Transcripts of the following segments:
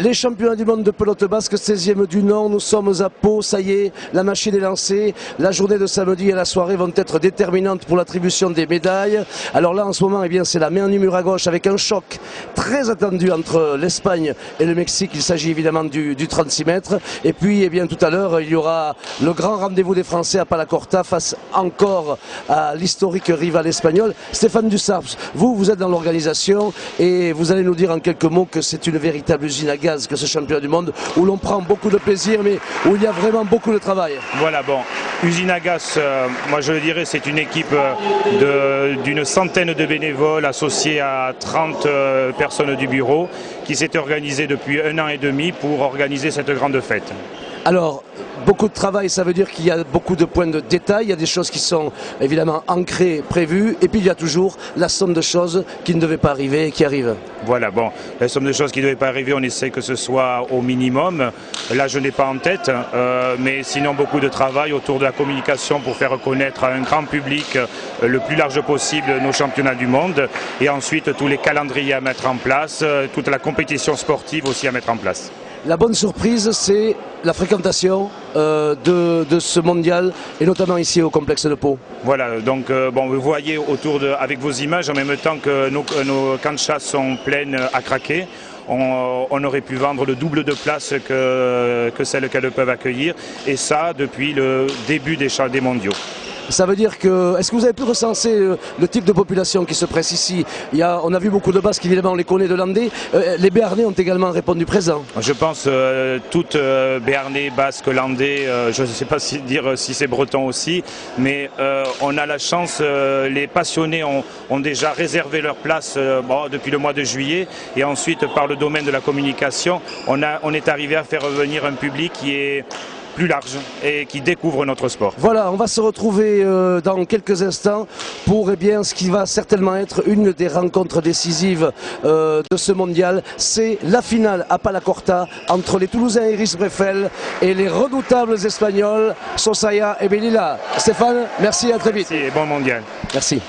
Les championnats du monde de pelote basque, 16e du Nord, nous sommes à Pau, ça y est, la machine est lancée. La journée de samedi et la soirée vont être déterminantes pour l'attribution des médailles. Alors là, en ce moment, eh bien, c'est la main nue mur à gauche avec un choc très attendu entre l'Espagne et le Mexique. Il s'agit évidemment du 36 mètres. Et puis, eh bien, tout à l'heure, il y aura le grand rendez-vous des Français à Palacorta face encore à l'historique rival espagnol. Stéphane Dussarps, vous êtes dans l'organisation et vous allez nous dire en quelques mots que c'est une véritable usine à gaz que ce championnat du monde où l'on prend beaucoup de plaisir mais où il y a vraiment beaucoup de travail. Voilà, bon, usine à gaz, moi je le dirais, c'est une équipe d'une centaine de bénévoles associés à 30 personnes du bureau qui s'est organisée depuis 1 an et demi pour organiser cette grande fête. Alors, beaucoup de travail, ça veut dire qu'il y a beaucoup de points de détail, il y a des choses qui sont évidemment ancrées, prévues, et puis il y a toujours la somme de choses qui ne devaient pas arriver et qui arrivent. Voilà, bon, la somme de choses qui ne devaient pas arriver, on essaie que ce soit au minimum. Là, je n'ai pas en tête, mais sinon beaucoup de travail autour de la communication pour faire connaître à un grand public le plus large possible nos championnats du monde, et ensuite tous les calendriers à mettre en place, toute la compétition sportive aussi à mettre en place. La bonne surprise, c'est la fréquentation de ce mondial, et notamment ici au complexe de Pau. Voilà, donc bon, vous voyez avec vos images, en même temps que nos camps de chasse sont pleines à craquer, on aurait pu vendre le double de places que celles qu'elles peuvent accueillir, et ça depuis le début des mondiaux. Ça veut dire que, est-ce que vous avez pu recenser le type de population qui se presse ici? On a vu beaucoup de Basques, évidemment, on les connaît de Landais. Les Béarnais ont également répondu présent. Je pense toutes Béarnais, Basques, Landais, je ne sais pas dire si c'est breton aussi, mais on a la chance, les passionnés ont déjà réservé leur place depuis le mois de juillet, et ensuite par le domaine de la communication, on est arrivé à faire revenir un public qui est plus large et qui découvre notre sport. Voilà, on va se retrouver dans quelques instants pour ce qui va certainement être une des rencontres décisives de ce mondial. C'est la finale à Palacorta entre les Toulousains Iris Breffel et les redoutables Espagnols Sosaya et Belila. Stéphane, merci, à très vite. Merci et bon mondial. Merci.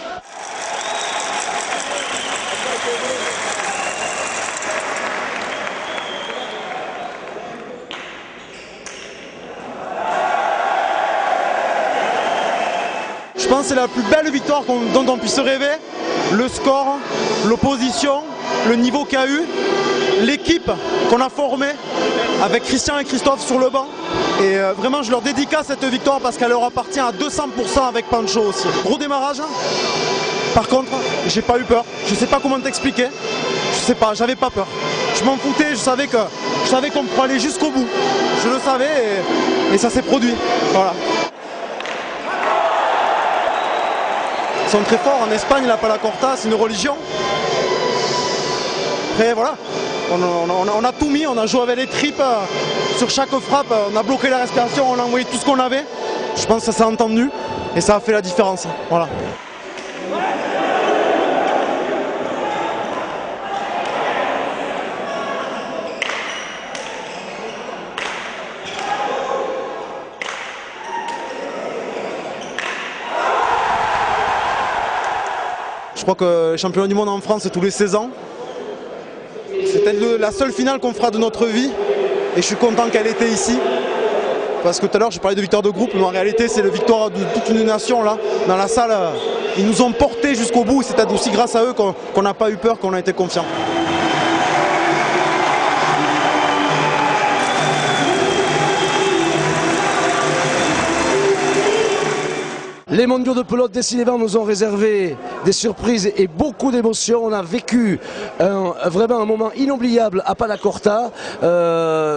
Je pense que c'est la plus belle victoire dont on puisse rêver. Le score, l'opposition, le niveau qu'il y a eu, l'équipe qu'on a formée avec Christian et Christophe sur le banc. Et vraiment, je leur dédicace cette victoire parce qu'elle leur appartient à 200% avec Pancho aussi. Gros démarrage. Par contre, j'ai pas eu peur. Je sais pas comment t'expliquer. Je sais pas, j'avais pas peur. Je m'en foutais, je savais qu'on pourrait aller jusqu'au bout. Je le savais et ça s'est produit. Voilà. Ils sont très forts en Espagne, la Palacorta, c'est une religion. Après voilà, on a tout mis, on a joué avec les tripes sur chaque frappe, on a bloqué la respiration, on a envoyé tout ce qu'on avait. Je pense que ça s'est entendu et ça a fait la différence. Voilà. Je crois que les championnats du monde en France, c'est tous les 16 ans. C'est peut-être la seule finale qu'on fera de notre vie. Et je suis content qu'elle était ici. Parce que tout à l'heure, j'ai parlé de victoire de groupe, mais en réalité, c'est la victoire de toute une nation là, dans la salle. Ils nous ont portés jusqu'au bout. C'est aussi grâce à eux qu'on n'a pas eu peur, qu'on a été confiants. Les mondiaux de pelote décidément nous ont réservé des surprises et beaucoup d'émotions. On a vécu vraiment un moment inoubliable à Palacorta.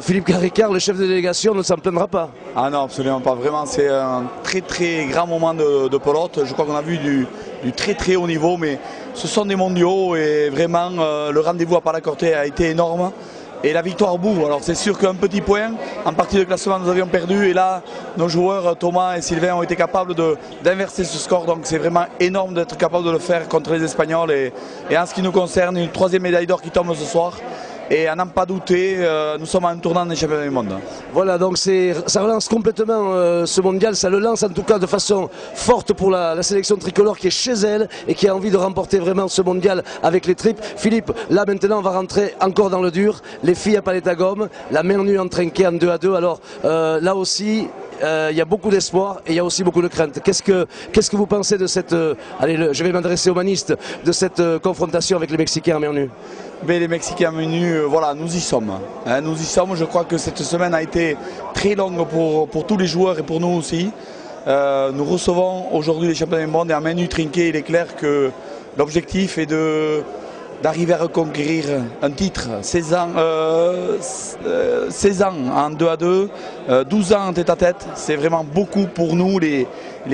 Philippe Carricard, le chef de délégation, ne s'en plaindra pas. Ah non, absolument pas. Vraiment, c'est un très très grand moment de pelote. Je crois qu'on a vu du très très haut niveau, mais ce sont des mondiaux et vraiment le rendez-vous à Palacorta a été énorme. Et la victoire au bout, alors c'est sûr qu'un petit point, en partie de classement nous avions perdu, et là nos joueurs Thomas et Sylvain ont été capables d'inverser ce score, donc c'est vraiment énorme d'être capable de le faire contre les Espagnols, et en ce qui nous concerne, une 3e médaille d'or qui tombe ce soir, Et à n'en pas douter, nous sommes à un tournant des championnats du monde. Voilà, donc ça relance complètement ce mondial, ça le lance en tout cas de façon forte pour la sélection tricolore qui est chez elle et qui a envie de remporter vraiment ce mondial avec les tripes. Philippe, là maintenant on va rentrer encore dans le dur, les filles à palette à gomme, la main nue en trinqué en 2-2, alors là aussi il y a beaucoup d'espoir et il y a aussi beaucoup de crainte. Qu'est-ce que vous pensez de cette, je vais m'adresser aux manistes, de cette confrontation avec les Mexicains en main nue? Mais les Mexicains menus, voilà, nous y sommes. Nous y sommes. Je crois que cette semaine a été très longue pour tous les joueurs et pour nous aussi. Nous recevons aujourd'hui les championnats du monde et en main nue trinquée, il est clair que l'objectif est d'arriver à reconquérir un titre. 16 ans en 2-2, 12 ans en tête-à-tête. C'est vraiment beaucoup pour nous les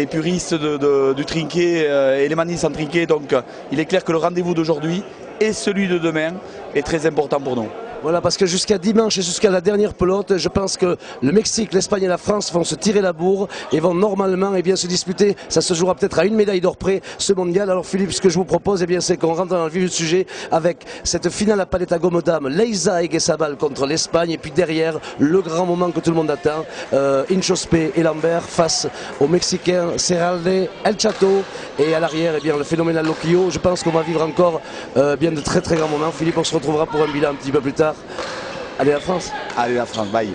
puristes du trinquet et les manistes en trinquet. Donc il est clair que le rendez-vous d'aujourd'hui et celui de demain est très important pour nous. Voilà, parce que jusqu'à dimanche et jusqu'à la dernière pelote, je pense que le Mexique, l'Espagne et la France vont se tirer la bourre et vont normalement se disputer. Ça se jouera peut-être à une médaille d'or près, ce mondial. Alors Philippe, ce que je vous propose, c'est qu'on rentre dans le vif du sujet avec cette finale à palette à gomme dames, Leiza et Guessabal contre l'Espagne. Et puis derrière, le grand moment que tout le monde attend, Inchospe et Lambert face aux Mexicains, Serralde, El Chato. Et à l'arrière, le phénoménal Loquillo. Je pense qu'on va vivre encore bien de très très grands moments. Philippe, on se retrouvera pour un bilan un petit peu plus tard. Allez la France. Allez la France, bye.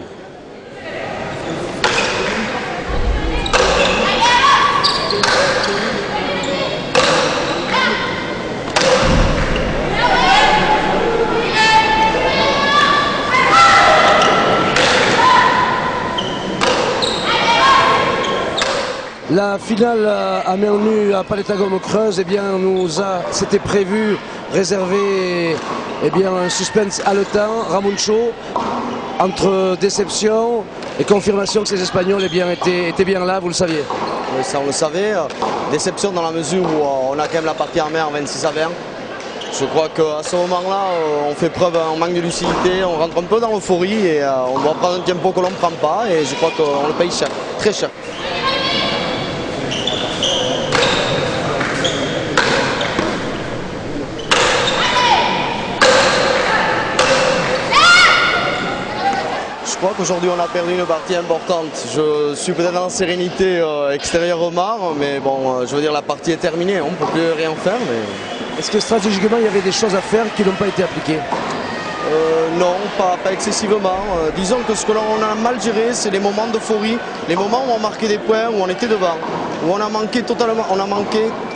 La finale à main nue à palette à gomme creuse, c'était prévu, réservé un suspense haletant, Ramoncho, entre déception et confirmation que ces Espagnols étaient bien là, vous le saviez. Oui, ça on le savait. Déception dans la mesure où on a quand même la partie en mer 26 à 20. Je crois qu'à ce moment-là, on fait preuve d'un manque de lucidité, on rentre un peu dans l'euphorie et on doit prendre un tempo que l'on ne prend pas et je crois qu'on le paye cher, très cher. Je crois qu'aujourd'hui on a perdu une partie importante. Je suis peut-être en sérénité extérieurement, mais bon, je veux dire la partie est terminée, on ne peut plus rien faire. Mais... Est-ce que stratégiquement il y avait des choses à faire qui n'ont pas été appliquées? Non, pas excessivement. Disons que ce que l'on a mal géré, c'est les moments d'euphorie, les moments où on marquait des points, où on était devant, où on a manqué totalement,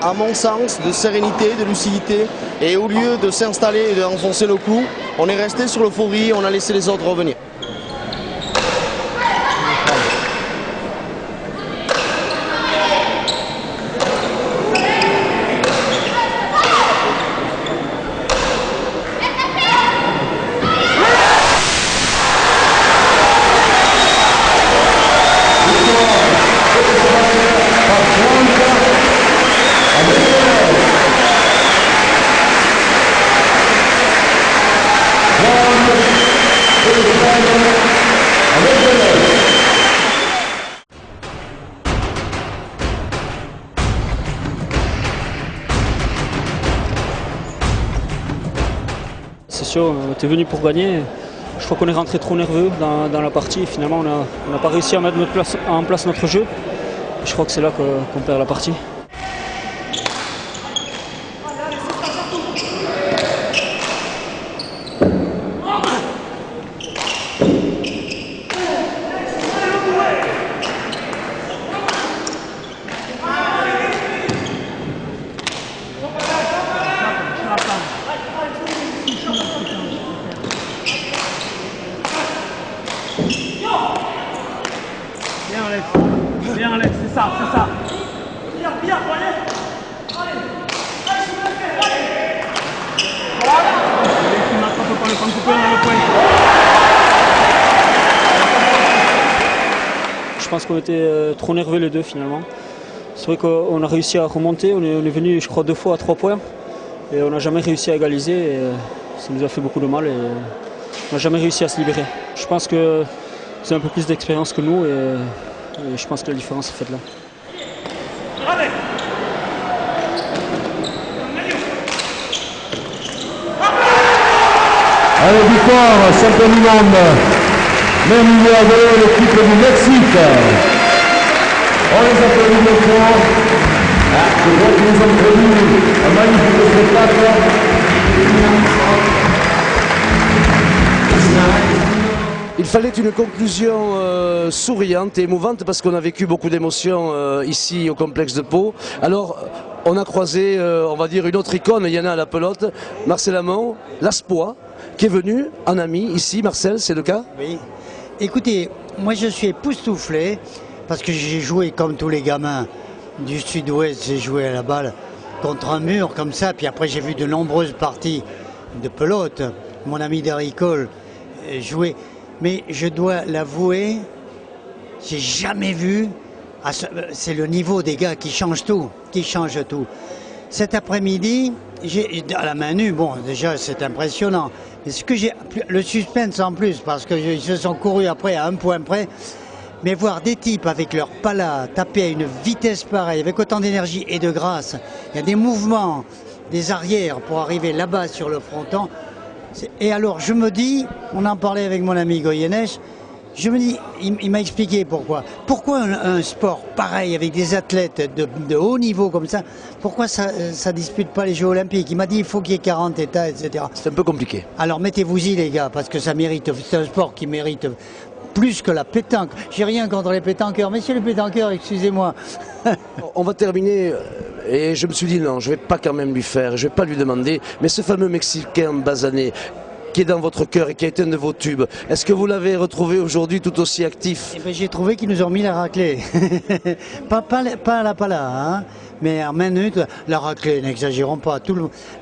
à mon sens, de sérénité, de lucidité, et au lieu de s'installer et d'enfoncer le clou, on est resté sur l'euphorie, on a laissé les autres revenir. C'est sûr, on était venu pour gagner. Je crois qu'on est rentré trop nerveux dans la partie et finalement on n'a pas réussi à mettre en place notre jeu. Je crois que c'est là qu'on perd la partie. Bien Alex, c'est ça. Bien, allez. Je pense qu'on était trop nerveux les deux finalement. C'est vrai qu'on a réussi à remonter, on est venu je crois 2 fois à 3 points et on n'a jamais réussi à égaliser et ça nous a fait beaucoup de mal et on n'a jamais réussi à se libérer. Je pense que c'est un peu plus d'expérience que nous et je pense que la différence est faite là. Allez, victoire, champion du monde. Même milieu à voler l'équipe du Mexique. On les applaudit bien fort. Je vois qu'ils nous ont prévu un magnifique spectacle. Il fallait une conclusion souriante et émouvante parce qu'on a vécu beaucoup d'émotions ici au complexe de Pau. Alors, on a croisé, on va dire, une autre icône, il y en a à la pelote, Marcel Amont, l'Aspois, qui est venu en ami ici. Marcel, c'est le cas? Oui. Écoutez, moi je suis époustouflé parce que j'ai joué comme tous les gamins du sud-ouest, j'ai joué à la balle contre un mur comme ça, puis après j'ai vu de nombreuses parties de pelote. Mon ami Derrick Cole jouait. Mais je dois l'avouer, j'ai jamais vu, c'est le niveau des gars qui change tout, Cet après-midi, à la main nue, bon déjà c'est impressionnant, mais ce que j'ai, le suspense en plus, parce qu'ils se sont courus après à un point près, mais voir des types avec leur pala taper à une vitesse pareille, avec autant d'énergie et de grâce, il y a des mouvements, des arrières pour arriver là-bas sur le fronton. Et alors je me dis, on en parlait avec mon ami Goyeneche, je me dis, il m'a expliqué pourquoi. Pourquoi un sport pareil avec des athlètes de haut niveau comme ça, pourquoi ça dispute pas les Jeux Olympiques? Il m'a dit il faut qu'il y ait 40 États, etc. C'est un peu compliqué. Alors mettez-vous-y les gars, parce que ça mérite, c'est un sport qui mérite plus que la pétanque. J'ai rien contre les pétanqueurs. Messieurs les pétanqueurs, excusez-moi. On va terminer, et je me suis dit non, je ne vais pas quand même lui faire, je ne vais pas lui demander, mais ce fameux Mexicain Basané, qui est dans votre cœur et qui a été un de vos tubes, est-ce que vous l'avez retrouvé aujourd'hui tout aussi actif? Eh ben, j'ai trouvé qu'ils nous ont mis la raclée. pas à la pala, hein, mais en minute, la raclée, n'exagérons pas.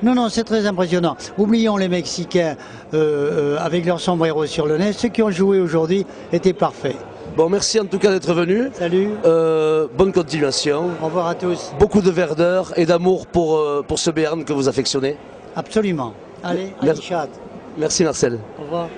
Non, c'est très impressionnant. Oublions les Mexicains avec leur sombrero sur le nez. Ceux qui ont joué aujourd'hui étaient parfaits. Bon, merci en tout cas d'être venu. Salut. Bonne continuation. Au revoir à tous. Beaucoup de verdeur et d'amour pour ce Béarn que vous affectionnez. Absolument. Allez, Merci. chat. Merci Marcel. Au revoir.